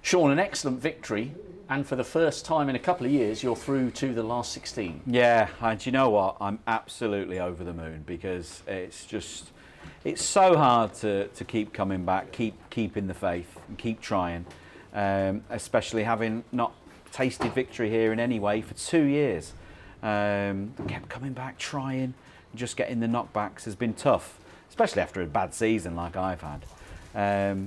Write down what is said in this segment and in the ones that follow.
Sean, an excellent victory, and for the first time in a couple of years, you're through to the last 16. Yeah, and you know what? I'm absolutely over the moon because it's so hard to keep coming back, keeping the faith, and keep trying, especially having not tasted victory here in any way for 2 years. Kept coming back, trying, just getting the knockbacks has been tough, especially after a bad season like I've had.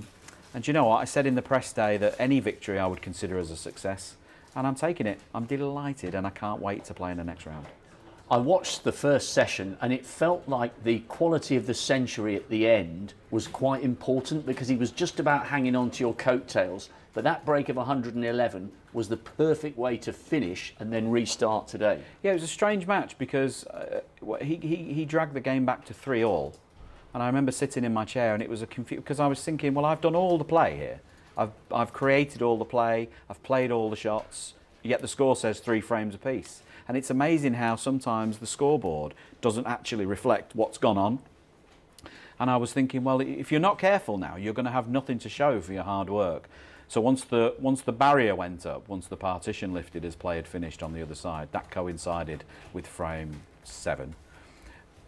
And you know what? I said in the press day that any victory I would consider as a success, and I'm taking it. I'm delighted, and I can't wait to play in the next round. I watched the first session and it felt like the quality of the century at the end was quite important because he was just about hanging on to your coattails. But that break of 111 was the perfect way to finish and then restart today. Yeah, it was a strange match because he dragged the game back to 3-all. And I remember sitting in my chair and it was a confusion because I was thinking, well, I've done all the play here. I've created all the play, I've played all the shots, yet the score says 3 frames apiece. And it's amazing how sometimes the scoreboard doesn't actually reflect what's gone on. And I was thinking, well, if you're not careful now, you're going to have nothing to show for your hard work. So once the barrier went up, once the partition lifted as play had finished on the other side, that coincided with frame 7.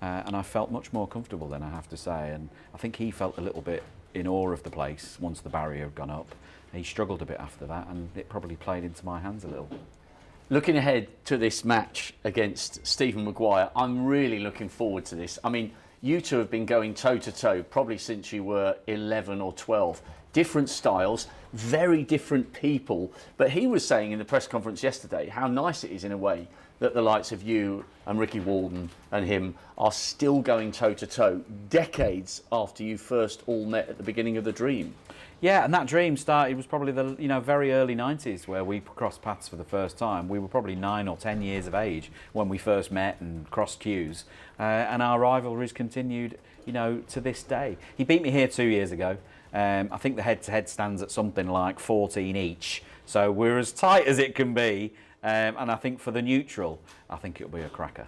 And I felt much more comfortable then, I have to say. And I think he felt a little bit in awe of the place once the barrier had gone up. He struggled a bit after that, and it probably played into my hands a little. Looking ahead to this match against Stephen Maguire, I'm really looking forward to this. I mean, you two have been going toe-to-toe probably since you were 11 or 12. Different styles, very different people. But he was saying in the press conference yesterday how nice it is in a way that the likes of you and Ricky Walden and him are still going toe-to-toe decades after you first all met at the beginning of the dream. Yeah, and that dream started, it was probably the very early 90s where we crossed paths for the first time. We were probably 9 or 10 years of age when we first met and crossed cues. And our rivalries continued, to this day. He beat me here 2 years ago. I think the head-to-head stands at something like 14 each. So we're as tight as it can be. And I think for the neutral, I think it'll be a cracker.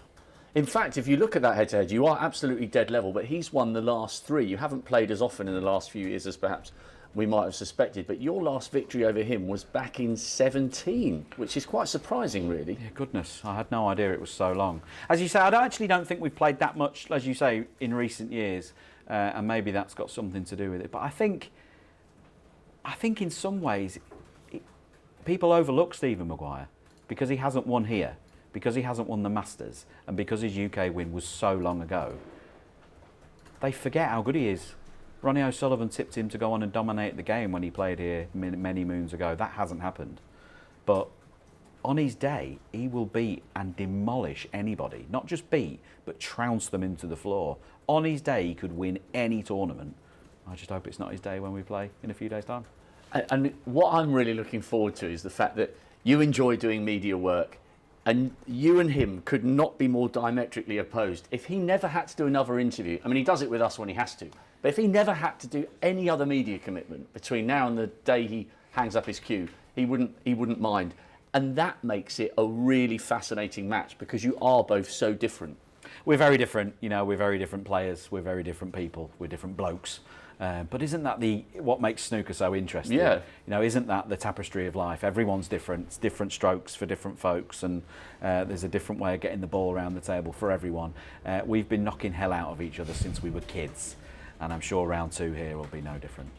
In fact, if you look at that head-to-head, you are absolutely dead level, but he's won the last 3. You haven't played as often in the last few years as perhaps we might have suspected, but your last victory over him was back in 17, which is quite surprising, really. Yeah, goodness, I had no idea it was so long. As you say, I actually don't think we've played that much, as you say, in recent years, and maybe that's got something to do with it. But I think in some ways, people overlook Stephen Maguire because he hasn't won here, because he hasn't won the Masters, and because his UK win was so long ago. They forget how good he is. Ronnie O'Sullivan tipped him to go on and dominate the game when he played here many moons ago. That hasn't happened. But on his day, he will beat and demolish anybody. Not just beat, but trounce them into the floor. On his day, he could win any tournament. I just hope it's not his day when we play in a few days' time. And what I'm really looking forward to is the fact that you enjoy doing media work, and you and him could not be more diametrically opposed. If he never had to do another interview, I mean, he does it with us when he has to, but if he never had to do any other media commitment between now and the day he hangs up his cue, he wouldn't mind. And that makes it a really fascinating match because you are both so different. We're very different, we're very different players, we're very different people, we're different blokes. But isn't that what makes snooker so interesting? Yeah. Isn't that the tapestry of life? Everyone's different. It's different strokes for different folks, and there's a different way of getting the ball around the table for everyone. We've been knocking hell out of each other since we were kids, and I'm sure round 2 here will be no different.